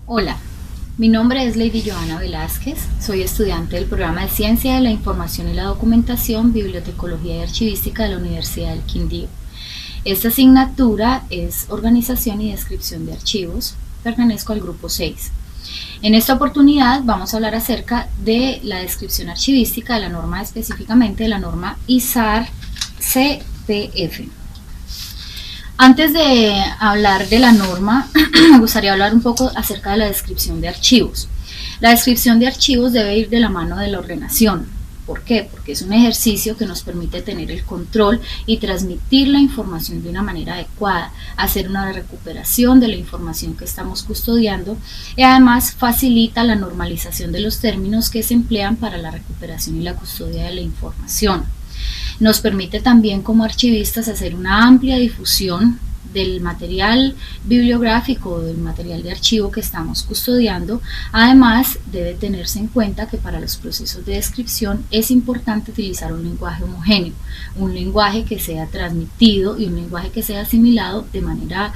Hola, mi nombre es Lady Johanna Velázquez, soy estudiante del programa de Ciencia de la Información y la Documentación, Bibliotecología y Archivística de la Universidad del Quindío. Esta asignatura es Organización y Descripción de Archivos, pertenezco al grupo 6. En esta oportunidad vamos a hablar acerca de la descripción archivística de la norma, específicamente de la norma ISAR CPF. Antes de hablar de la norma, me gustaría hablar un poco acerca de la descripción de archivos. La descripción de archivos debe ir de la mano de la ordenación. ¿Por qué? Porque es un ejercicio que nos permite tener el control y transmitir la información de una manera adecuada, hacer una recuperación de la información que estamos custodiando y además facilita la normalización de los términos que se emplean para la recuperación y la custodia de la información. Nos permite también como archivistas hacer una amplia difusión del material bibliográfico o del material de archivo que estamos custodiando. Además, debe tenerse en cuenta que para los procesos de descripción es importante utilizar un lenguaje homogéneo, un lenguaje que sea transmitido y un lenguaje que sea asimilado de manera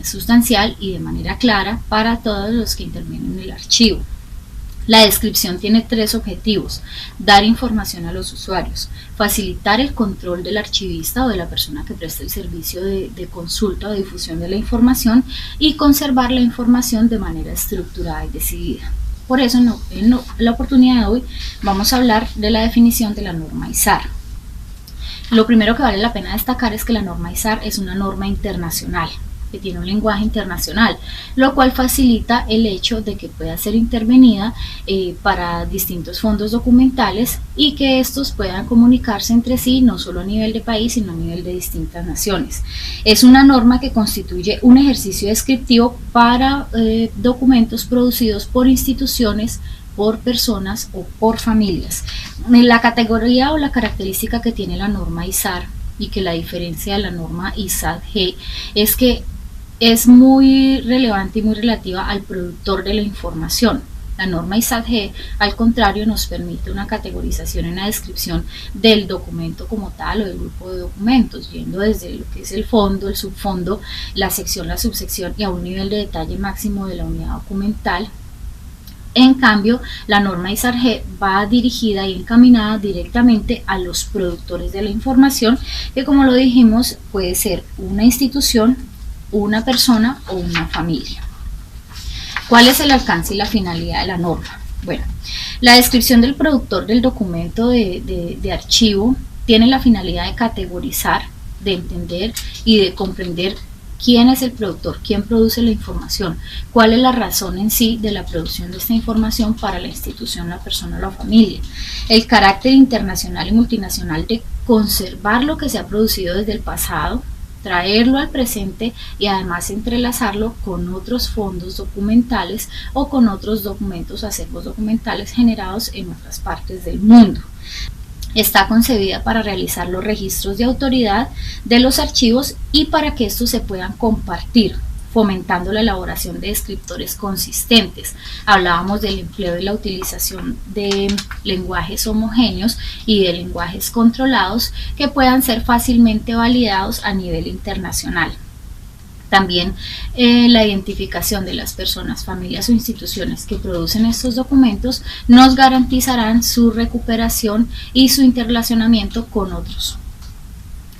sustancial y de manera clara para todos los que intervienen en el archivo. La descripción tiene tres objetivos: dar información a los usuarios, facilitar el control del archivista o de la persona que presta el servicio de consulta o difusión de la información y conservar la información de manera estructurada y decidida. Por eso en la oportunidad de hoy vamos a hablar de la definición de la norma ISAR. Lo primero que vale la pena destacar es que la norma ISAR es una norma internacional, que tiene un lenguaje internacional, lo cual facilita el hecho de que pueda ser intervenida para distintos fondos documentales y que estos puedan comunicarse entre sí, no solo a nivel de país, sino a nivel de distintas naciones. Es una norma que constituye un ejercicio descriptivo para documentos producidos por instituciones, por personas o por familias. La categoría o la característica que tiene la norma ISAR y que la diferencia de la norma ISAT-G es que es muy relevante y muy relativa al productor de la información. La norma ISAT-G, al contrario, nos permite una categorización en la descripción del documento como tal o del grupo de documentos, yendo desde lo que es el fondo, el subfondo, la sección, la subsección y a un nivel de detalle máximo de la unidad documental. En cambio, la norma ISAR-G va dirigida y encaminada directamente a los productores de la información, que, como lo dijimos, puede ser una institución, una persona o una familia. ¿Cuál es el alcance y la finalidad de la norma? Bueno, la descripción del productor del documento de archivo tiene la finalidad de categorizar, de entender y de comprender quién es el productor, quién produce la información, cuál es la razón en sí de la producción de esta información para la institución, la persona o la familia, el carácter internacional y multinacional de conservar lo que se ha producido desde el pasado, traerlo al presente y además entrelazarlo con otros fondos documentales o con otros documentos, acervos documentales generados en otras partes del mundo. Está concebida para realizar los registros de autoridad de los archivos y para que estos se puedan compartir, fomentando la elaboración de descriptores consistentes. Hablábamos del empleo y la utilización de lenguajes homogéneos y de lenguajes controlados que puedan ser fácilmente validados a nivel internacional. También la identificación de las personas, familias o instituciones que producen estos documentos nos garantizarán su recuperación y su interrelacionamiento con otros.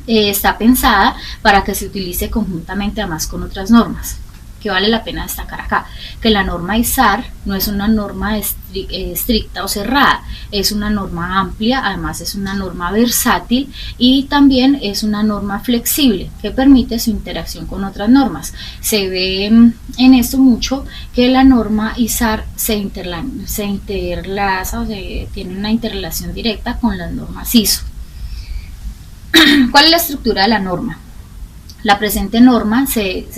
Está pensada para que se utilice conjuntamente además con otras normas. Que vale la pena destacar acá, que la norma ISAR no es una norma estricta o cerrada, es una norma amplia, además es una norma versátil y también es una norma flexible que permite su interacción con otras normas. Se ve en esto mucho que la norma ISAR se interlaza o tiene una interrelación directa con las normas ISO. ¿Cuál es la estructura de la norma? La presente norma se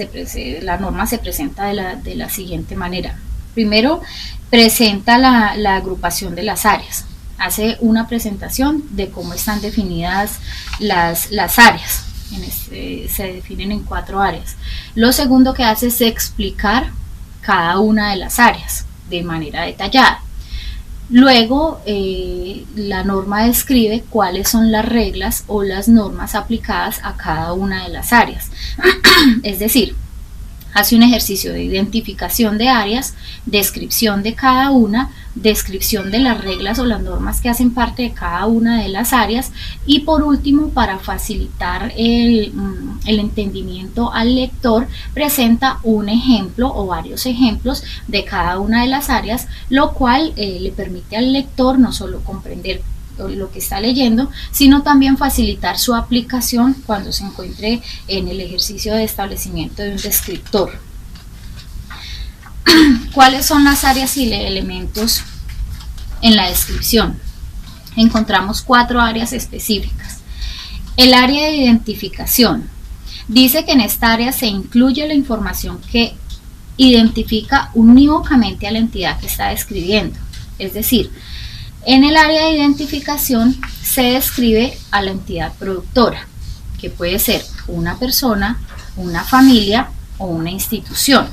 presenta de la siguiente manera. Primero, presenta la agrupación de las áreas. Hace una presentación de cómo están definidas las áreas. Se definen en 4 áreas. Lo segundo que hace es explicar cada una de las áreas de manera detallada. Luego, la norma describe cuáles son las reglas o las normas aplicadas a cada una de las áreas. Es decir, hace un ejercicio de identificación de áreas, descripción de cada una, descripción de las reglas o las normas que hacen parte de cada una de las áreas y por último, para facilitar el entendimiento al lector, presenta un ejemplo o varios ejemplos de cada una de las áreas, lo cual le permite al lector no solo comprender lo que está leyendo, sino también facilitar su aplicación cuando se encuentre en el ejercicio de establecimiento de un descriptor. ¿Cuáles son las áreas y elementos en la descripción? Encontramos 4 áreas específicas. El área de identificación. Dice que en esta área se incluye la información que identifica unívocamente a la entidad que está describiendo. Es decir, en el área de identificación se describe a la entidad productora, que puede ser una persona, una familia o una institución.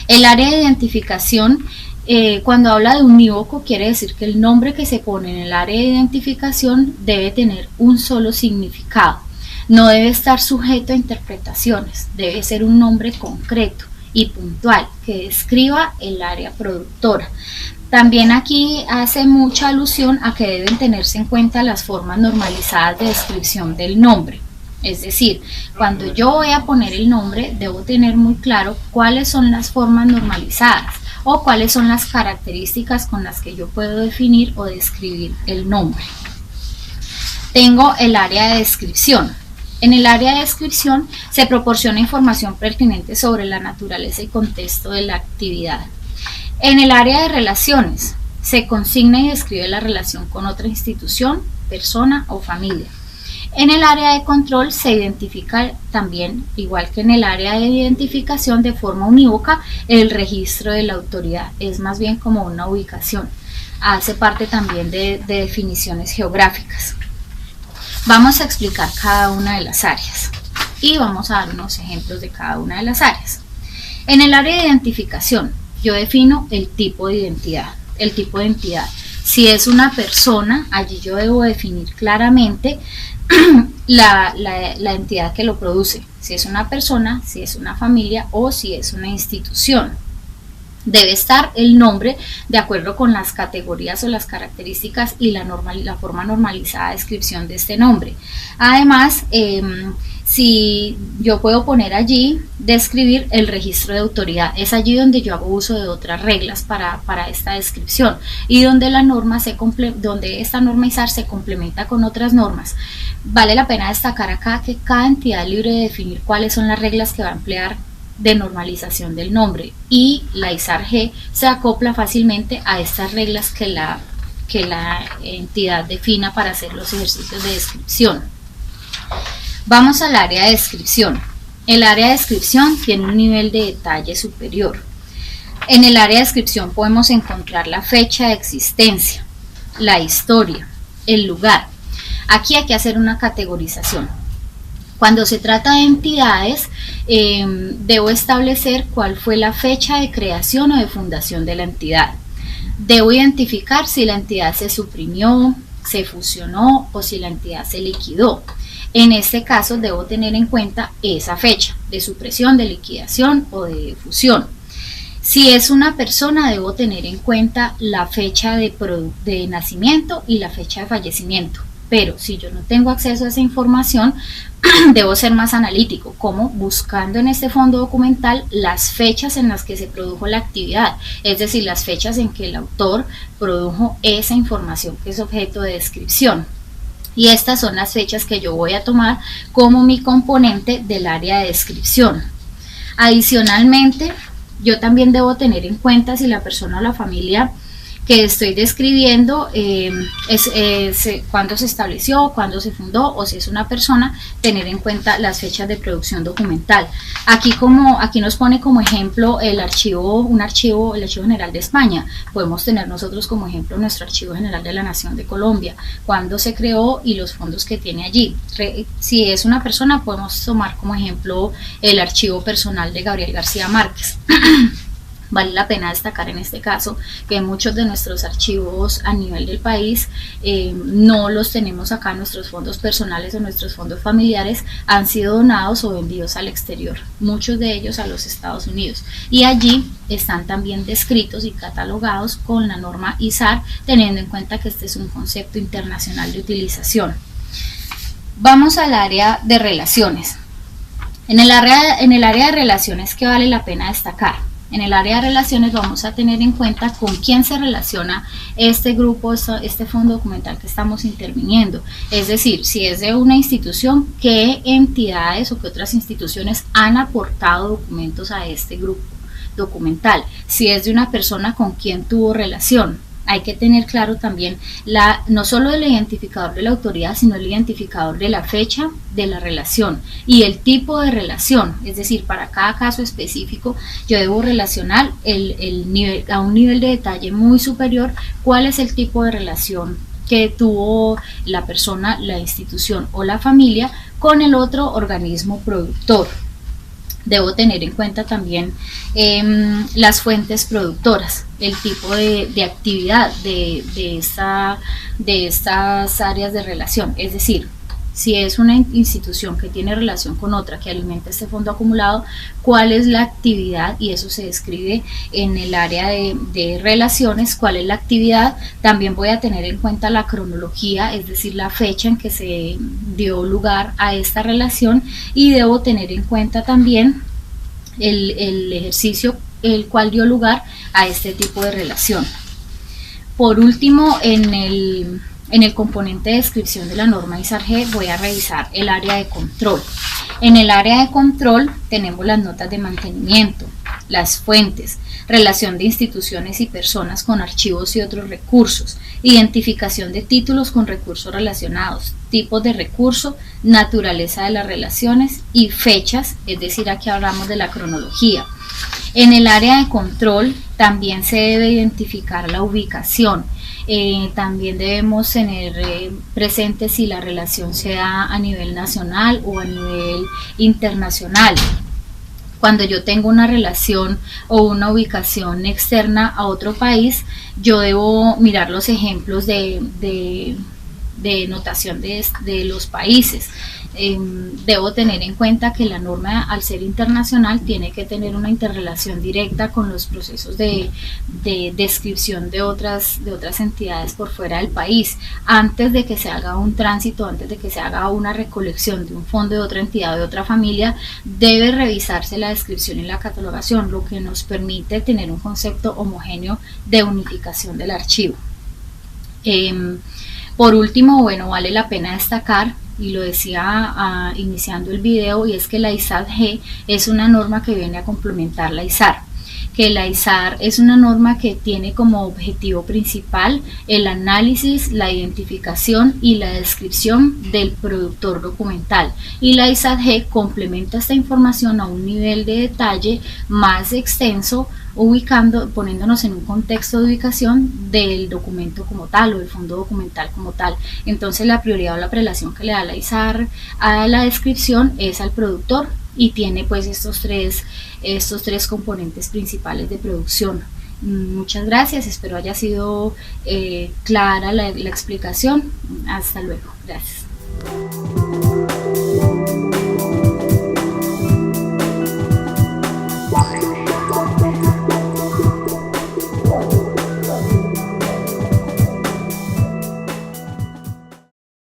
El área de identificación, cuando habla de unívoco, quiere decir que el nombre que se pone en el área de identificación debe tener un solo significado. No debe estar sujeto a interpretaciones, debe ser un nombre concreto y puntual que describa el área productora. También aquí hace mucha alusión a que deben tenerse en cuenta las formas normalizadas de descripción del nombre. Es decir, cuando yo voy a poner el nombre, debo tener muy claro cuáles son las formas normalizadas o cuáles son las características con las que yo puedo definir o describir el nombre. Tengo el área de descripción. En el área de descripción se proporciona información pertinente sobre la naturaleza y contexto de la actividad. En el área de relaciones se consigna y describe la relación con otra institución, persona o familia. En el área de control se identifica también, igual que en el área de identificación, de forma unívoca el registro de la autoridad. Es más bien como una ubicación. Hace parte también de definiciones geográficas. Vamos a explicar cada una de las áreas y vamos a dar unos ejemplos de cada una de las áreas. En el área de identificación, yo defino el tipo de identidad. El tipo de entidad. Si es una persona, allí yo debo definir claramente la entidad que lo produce. Si es una persona, si es una familia o si es una institución. Debe estar el nombre de acuerdo con las categorías o las características y la forma normalizada de descripción de este nombre. Además, si yo puedo poner allí, describir el registro de autoridad. Es allí donde yo hago uso de otras reglas para esta descripción y donde donde esta norma ISAR se complementa con otras normas. Vale la pena destacar acá que cada entidad es libre de definir cuáles son las reglas que va a emplear de normalización del nombre y la ISAR-G se acopla fácilmente a estas reglas que la entidad defina para hacer los ejercicios de descripción. Vamos al área de descripción. El área de descripción tiene un nivel de detalle superior. En el área de descripción podemos encontrar la fecha de existencia, la historia, el lugar. Aquí hay que hacer una categorización. Cuando se trata de entidades, debo establecer cuál fue la fecha de creación o de fundación de la entidad. Debo identificar si la entidad se suprimió, se fusionó o si la entidad se liquidó. En este caso debo tener en cuenta esa fecha de supresión, de liquidación o de fusión. Si es una persona, debo tener en cuenta la fecha de nacimiento y la fecha de fallecimiento. Pero si yo no tengo acceso a esa información, debo ser más analítico, como buscando en este fondo documental las fechas en las que se produjo la actividad, es decir, las fechas en que el autor produjo esa información que es objeto de descripción. Y estas son las fechas que yo voy a tomar como mi componente del área de descripción. Adicionalmente, yo también debo tener en cuenta si la persona o la familia que estoy describiendo cuándo se estableció, cuándo se fundó, o si es una persona, tener en cuenta las fechas de producción documental. Aquí nos pone como ejemplo el archivo general de España. Podemos tener nosotros como ejemplo nuestro archivo general de la Nación de Colombia, cuándo se creó y los fondos que tiene allí. Si es una persona, podemos tomar como ejemplo el archivo personal de Gabriel García Márquez. Vale la pena destacar en este caso que muchos de nuestros archivos a nivel del país no los tenemos acá, nuestros fondos personales o nuestros fondos familiares han sido donados o vendidos al exterior, muchos de ellos a los Estados Unidos, y allí están también descritos y catalogados con la norma ISAR, teniendo en cuenta que este es un concepto internacional de utilización. Vamos al área de relaciones. En el área de relaciones, ¿qué vale la pena destacar? En el área de relaciones vamos a tener en cuenta con quién se relaciona este grupo, este fondo documental que estamos interviniendo. Es decir, si es de una institución, qué entidades o qué otras instituciones han aportado documentos a este grupo documental. Si es de una persona, con quién tuvo relación. Hay que tener claro también no solo el identificador de la autoridad, sino el identificador de la fecha de la relación y el tipo de relación. Es decir, para cada caso específico yo debo relacionar a un nivel de detalle muy superior cuál es el tipo de relación que tuvo la persona, la institución o la familia con el otro organismo productor. Debo tener en cuenta también las fuentes productoras, el tipo de actividad de estas áreas de relación. Es decir, si es una institución que tiene relación con otra que alimenta este fondo acumulado, cuál es la actividad, y eso se describe en el área de relaciones, cuál es la actividad. También voy a tener en cuenta la cronología, es decir, la fecha en que se dio lugar a esta relación, y debo tener en cuenta también el ejercicio el cual dio lugar a este tipo de relación. Por último, en el componente de descripción de la norma ISAR-G voy a revisar el área de control. En el área de control tenemos las notas de mantenimiento, las fuentes, relación de instituciones y personas con archivos y otros recursos, identificación de títulos con recursos relacionados, tipos de recurso, naturaleza de las relaciones y fechas, es decir, aquí hablamos de la cronología. En el área de control también se debe identificar la ubicación. También debemos tener presente si la relación se da a nivel nacional o a nivel internacional. Cuando yo tengo una relación o una ubicación externa a otro país, yo debo mirar los ejemplos de notación de los países. Debo tener en cuenta que la norma, al ser internacional, tiene que tener una interrelación directa con los procesos de descripción de otras entidades por fuera del país. Antes de que se haga un tránsito, antes de que se haga una recolección de un fondo de otra entidad o de otra familia, debe revisarse la descripción y la catalogación, lo que nos permite tener un concepto homogéneo de unificación del archivo. Por último, bueno, vale la pena destacar, y lo decía iniciando el video, y es que la ISAR-G es una norma que viene a complementar la ISAR, que la ISAR es una norma que tiene como objetivo principal el análisis, la identificación y la descripción del productor documental, y la ISAR-G complementa esta información a un nivel de detalle más extenso, poniéndonos en un contexto de ubicación del documento como tal o del fondo documental como tal. Entonces la prioridad o la prelación que le da la ISAR a la descripción es al productor, y tiene pues estos tres componentes principales de producción. Muchas gracias, espero haya sido clara la explicación. Hasta luego, gracias.